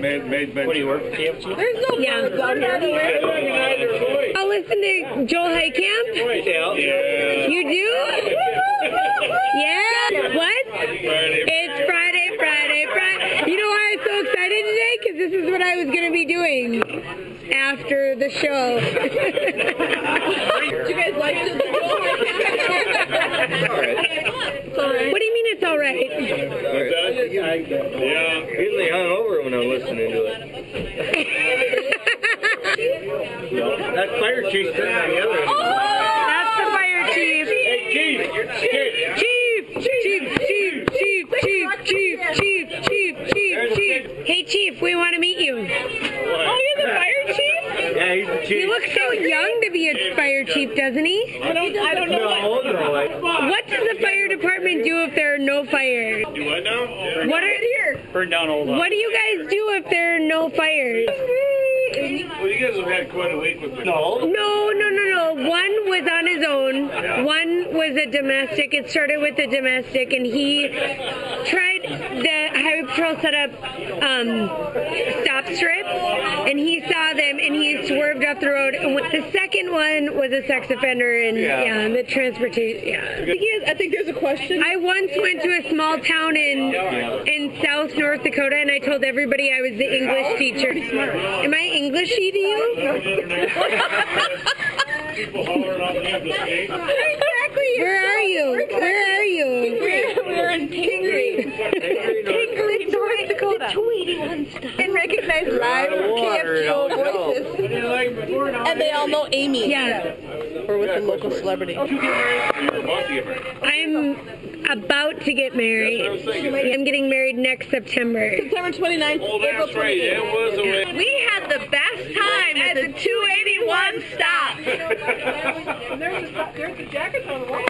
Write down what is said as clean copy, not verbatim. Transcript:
What do you work for KFC? There's no birds out here. I'll listen to Joel Heitkamp. Yeah. You do? Yeah. What? It's Friday. You know why I'm so excited today? Because this is what I was going to be doing after the show. Do you guys like the Joel Heitkamp? Alright. What do you mean it's all right? Yeah. Usually hung over when I'm listening to it. That fire chief's sitting on the other end. That's the fire chief. Hey, Chief! Chief. Hey, Chief, we want to meet you. Oh, you're the fire chief? Yeah, he's the chief. He looks so young to be a fire chief, doesn't he? I don't know. No. What does the fire department do if there are no fires? Do what now? Burn down old What do you guys do if there are no fires? Well, you guys have had quite a week with me. No. No. One was on his own. One was a domestic. It started with a domestic, and he tried the Highway Patrol set up stop strip, and he saw them, and he swerved off the road. And the second one was a sex offender, and the transportation. Yeah. I think there's a question. I once went to a small town in South North Dakota, and I told everybody I was the English teacher. Am I Englishy to you? People hollering on the end of the skate. Exactly. Where are you? We're in Pingree, North Dakota. 281 stuff. And recognize live KFGO voices. And they all know Amy. Yeah. We're with a local celebrity. I'm about to get married. I'm getting married next September. September 29th, April 28th. We had the best time at the 281 stop. There's the jackets on the wall.